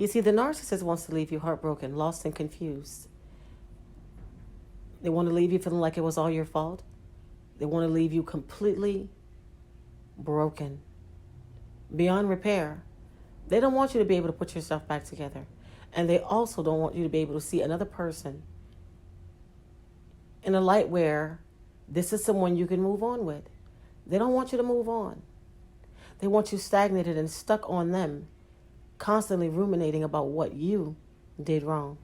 You see, the narcissist wants to leave you heartbroken, lost, and confused. They want to leave you feeling like it was all your fault. They want to leave you completely broken, beyond repair. They don't want you to be able to put yourself back together. And they also don't want you to be able to see another person in a light where this is someone you can move on with. They don't want you to move on. They want you stagnated and stuck on them, constantly ruminating about what you did wrong.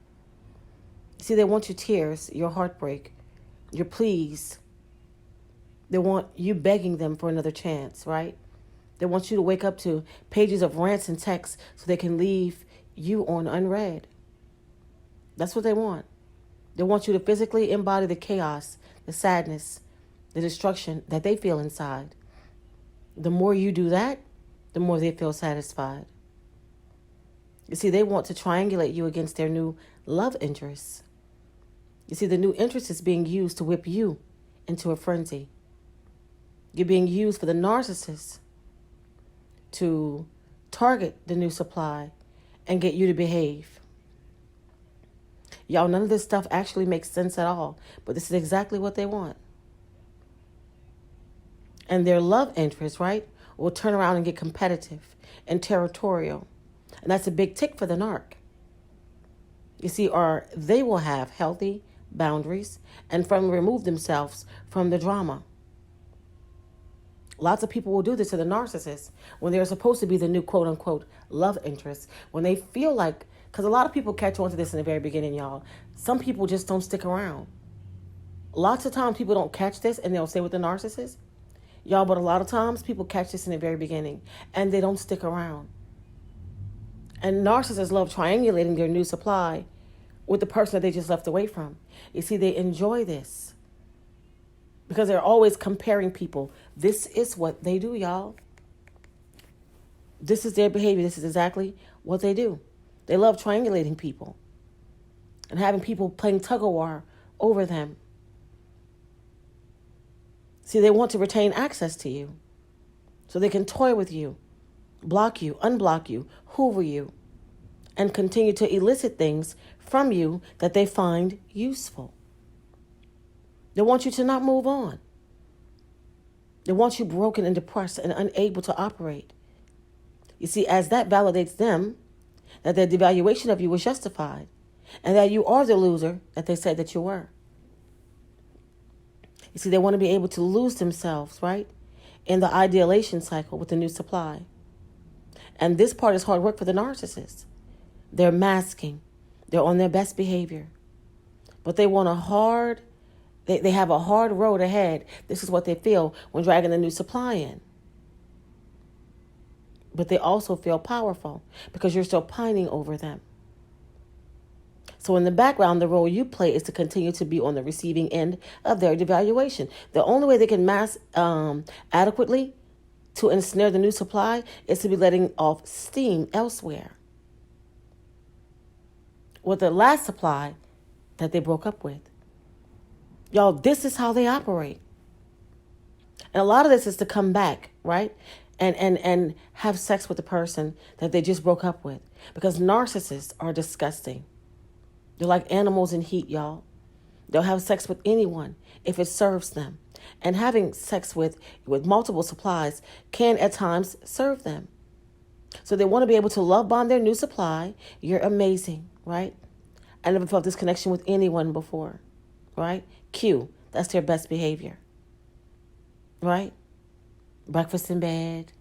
See, they want your tears, your heartbreak, your pleas. They want you begging them for another chance, right? They want you to wake up to pages of rants and texts so they can leave you on unread. That's what they want. They want you to physically embody the chaos, the sadness, the destruction that they feel inside. The more you do that, the more they feel satisfied. You see, they want to triangulate you against their new love interests. You see, the new interest is being used to whip you into a frenzy. You're being used for the narcissist to target the new supply and get you to behave. Y'all, none of this stuff actually makes sense at all, but this is exactly what they want. And their love interest, right, will turn around and get competitive and territorial. And that's a big tick for the narc. You see, or they will have healthy boundaries and firmly remove themselves from the drama. Lots of people will do this to the narcissist when they're supposed to be the new quote-unquote love interest. When they feel like, because a lot of people catch on to this in the very beginning, y'all. Some people just don't stick around. Lots of times people don't catch this and they'll stay with the narcissist. Y'all, but a lot of times people catch this in the very beginning and they don't stick around. And narcissists love triangulating their new supply with the person that they just left away from. You see, they enjoy this because they're always comparing people. This is what they do, y'all. This is their behavior. This is exactly what they do. They love triangulating people and having people playing tug-of-war over them. See, they want to retain access to you so they can toy with you, block you, unblock you, hoover you, and continue to elicit things from you that they find useful. They want you to not move on. They want you broken and depressed and unable to operate. You see, as that validates them, that their devaluation of you was justified, and that you are the loser that they said that you were. You see, they want to be able to lose themselves, right, in the ideation cycle with the new supply. And this part is hard work for the narcissist. They're masking. They're on their best behavior. But they want they have a hard road ahead. This is what they feel when dragging the new supply in. But they also feel powerful because you're still pining over them. So in the background, the role you play is to continue to be on the receiving end of their devaluation. The only way they can mask adequately to ensnare the new supply is to be letting off steam elsewhere with the last supply that they broke up with. Y'all, this is how they operate. And a lot of this is to come back, right? And have sex with the person that they just broke up with. Because narcissists are disgusting. They're like animals in heat, y'all. They'll have sex with anyone if it serves them. And having sex with multiple supplies can at times serve them. So they want to be able to love bomb their new supply. You're amazing, right? I never felt this connection with anyone before, right? Q, that's their best behavior, right? Breakfast in bed,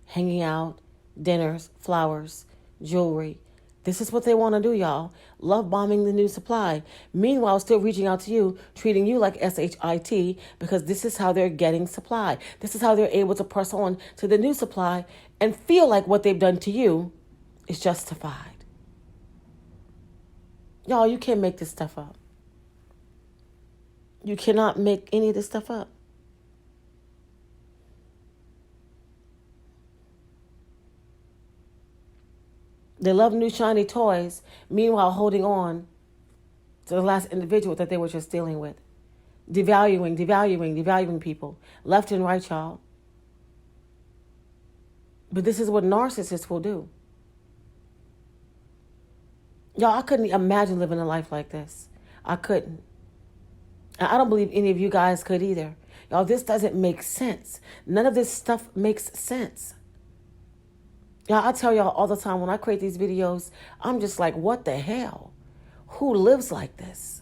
hanging out, dinners, flowers, jewelry. This is what they want to do, y'all. Love bombing the new supply. Meanwhile, still reaching out to you, treating you like SHIT, because this is how they're getting supply. This is how they're able to press on to the new supply and feel like what they've done to you is justified. Y'all, you can't make this stuff up. You cannot make any of this stuff up. They love new shiny toys, meanwhile holding on to the last individual that they were just dealing with. Devaluing people. Left and right, y'all. But this is what narcissists will do. Y'all, I couldn't imagine living a life like this. I couldn't. And I don't believe any of you guys could either. Y'all, this doesn't make sense. None of this stuff makes sense. Y'all, I tell y'all all the time when I create these videos, I'm just like, what the hell? Who lives like this?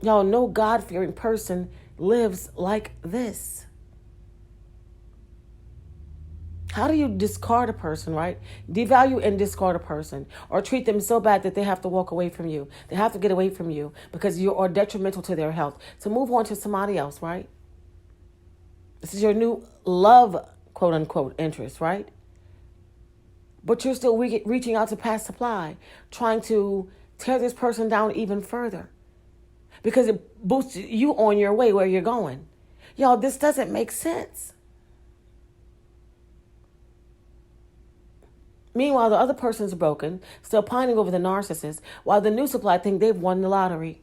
Y'all, no God-fearing person lives like this. How do you discard a person, right? Devalue and discard a person, or treat them so bad that they have to walk away from you. They have to get away from you because you are detrimental to their health. To move on to somebody else, right? This is your new love, quote unquote, interest, right? But you're still reaching out to pass supply, trying to tear this person down even further because it boosts you on your way where you're going. Y'all, this doesn't make sense. Meanwhile, the other person's broken, still pining over the narcissist, while the new supply think they've won the lottery.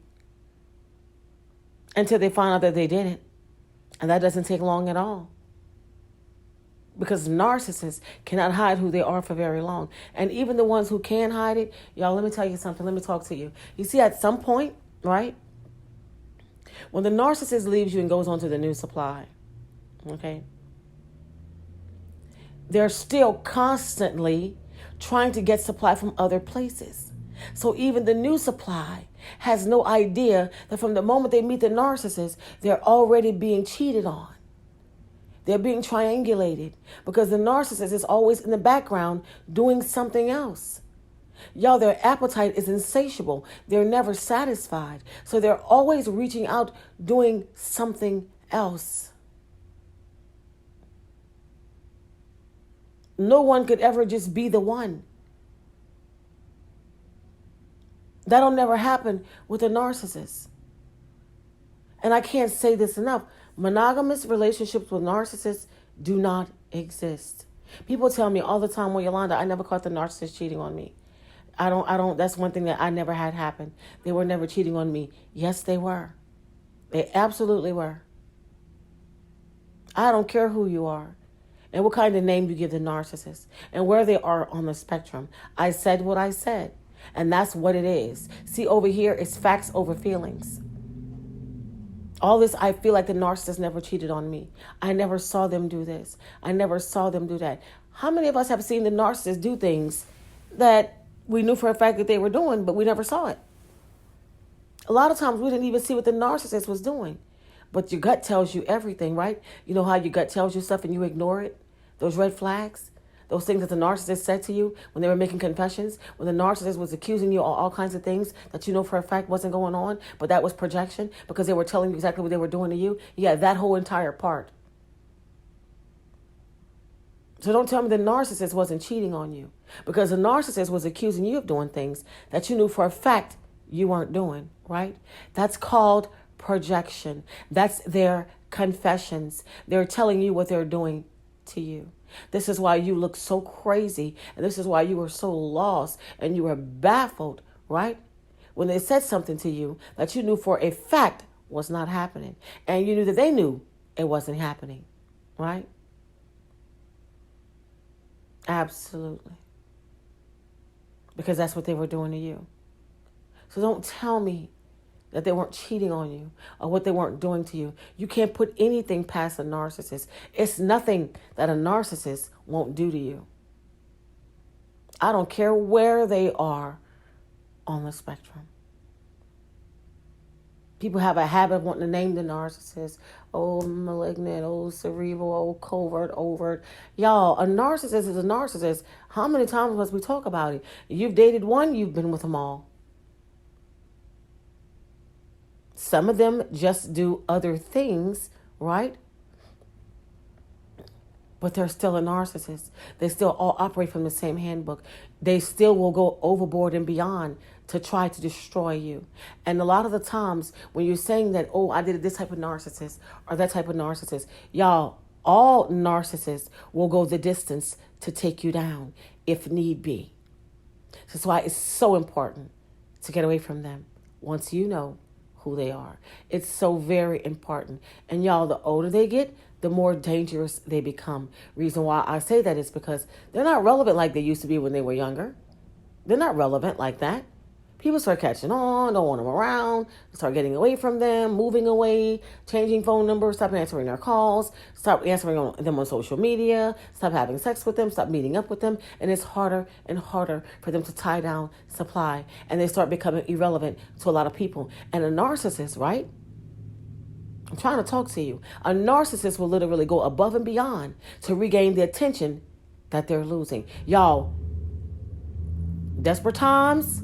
Until they find out that they didn't. And that doesn't take long at all. Because narcissists cannot hide who they are for very long. And even the ones who can hide it, y'all, let me tell you something. Let me talk to you. You see, at some point, right, when the narcissist leaves you and goes on to the new supply, okay, they're still constantly trying to get supply from other places. So even the new supply has no idea that from the moment they meet the narcissist, they're already being cheated on. They're being triangulated because the narcissist is always in the background doing something else. Y'all, their appetite is insatiable. They're never satisfied. So they're always reaching out, doing something else. No one could ever just be the one. That'll never happen with a narcissist. And I can't say this enough. Monogamous relationships with narcissists do not exist. People tell me all the time, well, Yolanda, I never caught the narcissist cheating on me. That's one thing that I never had happen. They were never cheating on me. Yes, they were. They absolutely were. I don't care who you are and what kind of name you give the narcissist and where they are on the spectrum. I said what I said, and that's what it is. See, over here, it's facts over feelings. All this, I feel like the narcissist never cheated on me. I never saw them do this. I never saw them do that. How many of us have seen the narcissist do things that we knew for a fact that they were doing, but we never saw it? A lot of times we didn't even see what the narcissist was doing. But your gut tells you everything, right? You know how your gut tells you stuff and you ignore it? Those red flags? Those things that the narcissist said to you when they were making confessions? When the narcissist was accusing you of all kinds of things that you know for a fact wasn't going on, but that was projection because they were telling you exactly what they were doing to you? Yeah, that whole entire part. So don't tell me the narcissist wasn't cheating on you because the narcissist was accusing you of doing things that you knew for a fact you weren't doing, right? That's called projection. That's their confessions. They're telling you what they're doing to you. This is why you look so crazy, and this is why you were so lost and you were baffled, right? When they said something to you that you knew for a fact was not happening, and you knew that they knew it wasn't happening, right? Absolutely. Because that's what they were doing to you. So don't tell me that they weren't cheating on you or what they weren't doing to you. You can't put anything past a narcissist. It's nothing that a narcissist won't do to you. I don't care where they are on the spectrum. People have a habit of wanting to name the narcissist. Oh, malignant, oh, cerebral, oh, covert, overt. Y'all, a narcissist is a narcissist. How many times must we talk about it? You've dated one, you've been with them all. Some of them just do other things, right? But they're still a narcissist. They still all operate from the same handbook. They still will go overboard and beyond to try to destroy you. And a lot of the times when you're saying that, oh, I dated this type of narcissist or that type of narcissist, y'all, all narcissists will go the distance to take you down if need be. That's why it's so important to get away from them once you know who they are. It's so very important. And y'all, the older they get, the more dangerous they become. Reason why I say that is because they're not relevant like they used to be when they were younger. They're not relevant like that. People start catching on, don't want them around, start getting away from them, moving away, changing phone numbers, stop answering their calls, stop answering them on social media, stop having sex with them, stop meeting up with them, and it's harder and harder for them to tie down supply, and they start becoming irrelevant to a lot of people. And a narcissist, right? I'm trying to talk to you. A narcissist will literally go above and beyond to regain the attention that they're losing. Y'all, desperate times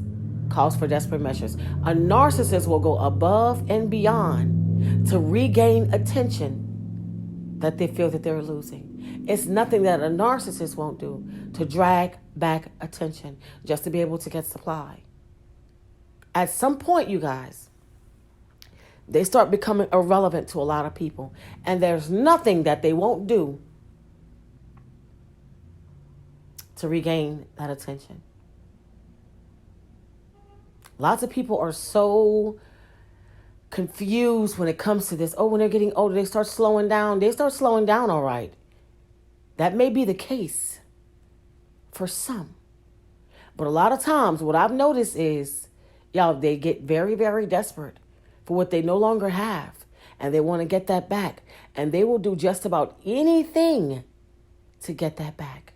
calls for desperate measures. A narcissist will go above and beyond to regain attention that they feel that they're losing. It's nothing that a narcissist won't do to drag back attention just to be able to get supply. At some point, you guys, they start becoming irrelevant to a lot of people. And there's nothing that they won't do to regain that attention. Lots of people are so confused when it comes to this. Oh, when they're getting older, they start slowing down. They start slowing down, all right. That may be the case for some. But a lot of times, what I've noticed is, y'all, they get very, very desperate for what they no longer have. And they want to get that back. And they will do just about anything to get that back.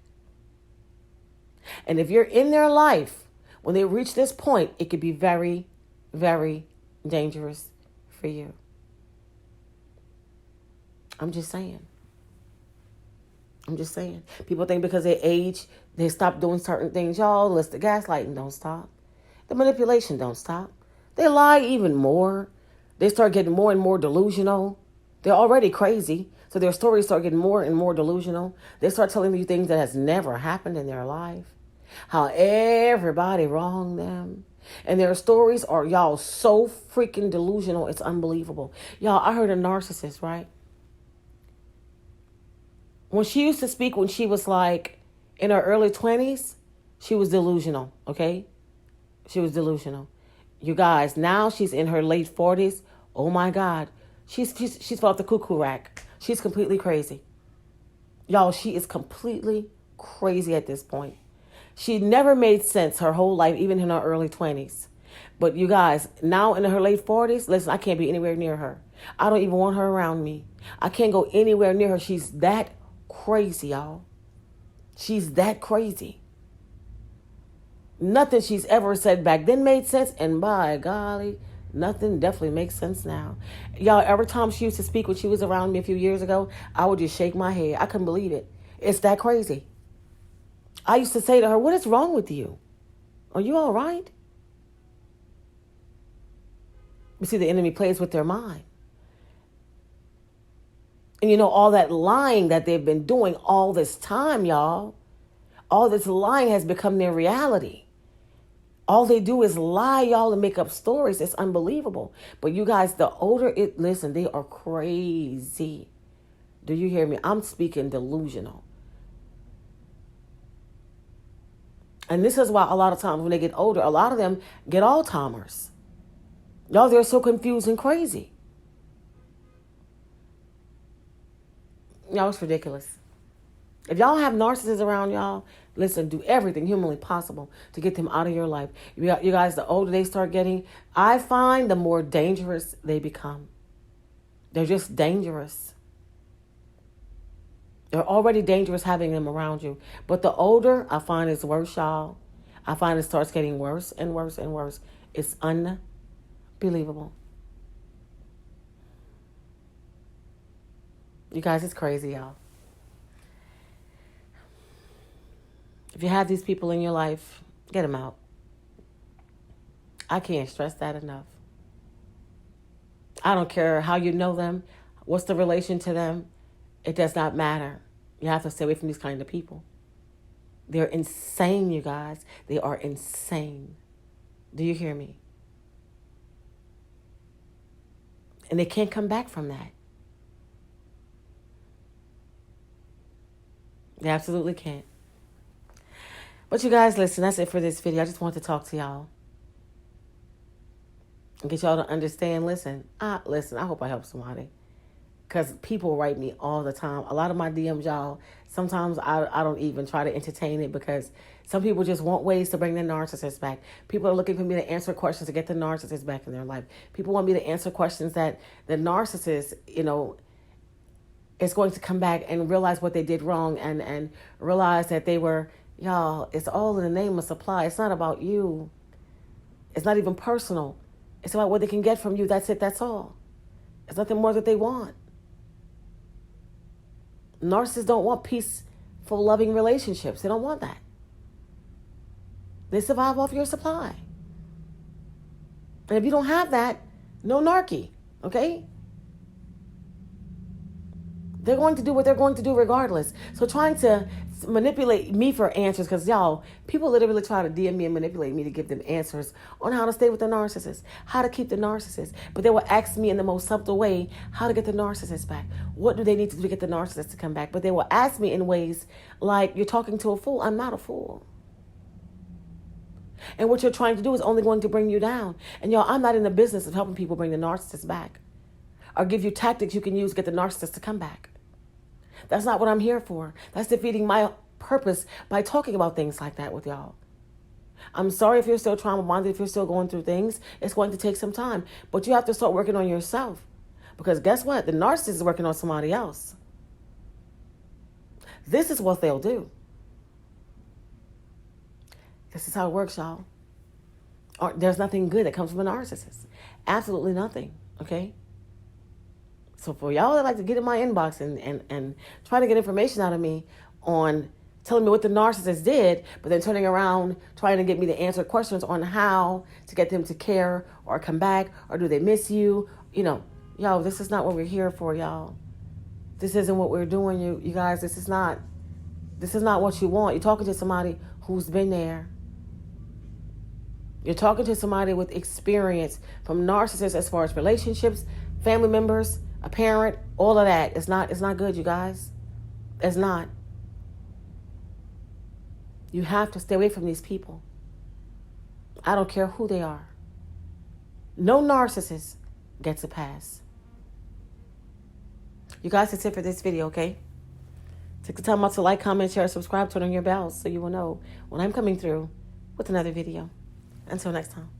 And if you're in their life, when they reach this point, it could be very, very dangerous for you. I'm just saying. People think because they age, they stop doing certain things. Y'all, listen, the gaslighting don't stop. The manipulation don't stop. They lie even more. They start getting more and more delusional. They're already crazy, so their stories start getting more and more delusional. They start telling you things that has never happened in their life. How everybody wronged them. And their stories are, y'all, so freaking delusional. It's unbelievable. Y'all, I heard a narcissist, right? When she used to speak when she was like in her early 20s, she was delusional, okay? She was delusional. You guys, now she's in her late 40s. Oh my God. She's fell off the cuckoo rack. She's completely crazy. Y'all, she is completely crazy at this point. She never made sense her whole life, even in her early 20s. But you guys, now in her late 40s, listen, I can't be anywhere near her. I don't even want her around me. I can't go anywhere near her. She's that crazy, y'all. She's that crazy. Nothing she's ever said back then made sense. And by golly, nothing definitely makes sense now. Y'all, every time she used to speak when she was around me a few years ago, I would just shake my head. I couldn't believe it. It's that crazy. I used to say to her, what is wrong with you? Are you all right? You see, the enemy plays with their mind. And you know, all that lying that they've been doing all this time, y'all, all this lying has become their reality. All they do is lie, y'all, and make up stories. It's unbelievable. But you guys, the older listen, they are crazy. Do you hear me? I'm speaking delusional. And this is why a lot of times when they get older, a lot of them get Alzheimer's. Y'all, they're so confused and crazy. Y'all, it's ridiculous. If y'all have narcissists around y'all, listen, do everything humanly possible to get them out of your life. You guys, the older they start getting, I find the more dangerous they become. They're just dangerous. They're already dangerous having them around you. But the older, I find it's worse, y'all. I find it starts getting worse and worse and worse. It's unbelievable. You guys, it's crazy, y'all. If you have these people in your life, get them out. I can't stress that enough. I don't care how you know them, what's the relation to them. It does not matter. You have to stay away from these kind of people. They're insane, you guys. They are insane. Do you hear me? And they can't come back from that. They absolutely can't. But you guys, listen, that's it for this video. I just want to talk to y'all. And get y'all to understand. Listen, I hope I help somebody. because people write me all the time. A lot of my DMs, y'all, sometimes I don't even try to entertain it because some people just want ways to bring the narcissist back. People are looking for me to answer questions to get the narcissist back in their life. People want me to answer questions that the narcissist, is going to come back and realize what they did wrong and realize that they were, y'all, it's all in the name of supply. It's not about you. It's not even personal. It's about what they can get from you. That's it. That's all. There's nothing more that they want. Narcissists don't want peaceful, loving relationships. They don't want that. They survive off your supply. And if you don't have that, no narky, okay? They're going to do what they're going to do regardless. So trying to manipulate me for answers, because y'all, people literally try to DM me and manipulate me to give them answers on how to stay with the narcissist, how to keep the narcissist. But they will ask me in the most subtle way how to get the narcissist back. What do they need to do to get the narcissist to come back? But they will ask me in ways like, you're talking to a fool. I'm not a fool. And what you're trying to do is only going to bring you down. And y'all, I'm not in the business of helping people bring the narcissist back or give you tactics you can use to get the narcissist to come back. That's not what I'm here for. That's defeating my purpose by talking about things like that with y'all. I'm sorry if you're still trauma bonded, if you're still going through things. It's going to take some time. But you have to start working on yourself. Because guess what? The narcissist is working on somebody else. This is what they'll do. This is how it works, y'all. There's nothing good that comes from a narcissist. Absolutely nothing, okay? So for y'all that like to get in my inbox and try to get information out of me on telling me what the narcissist did, but then turning around trying to get me to answer questions on how to get them to care or come back, or do they miss you? Y'all, this is not what we're here for, y'all. This isn't what we're doing, you guys. This is not what you want. You're talking to somebody who's been there. You're talking to somebody with experience from narcissists as far as relationships, family members, a parent, all of that. It's not good, you guys. It's not. You have to stay away from these people. I don't care who they are. No narcissist gets a pass. You guys, that's it for this video, okay? Take the time out to like, comment, share, subscribe, turn on your bells so you will know when I'm coming through with another video. Until next time.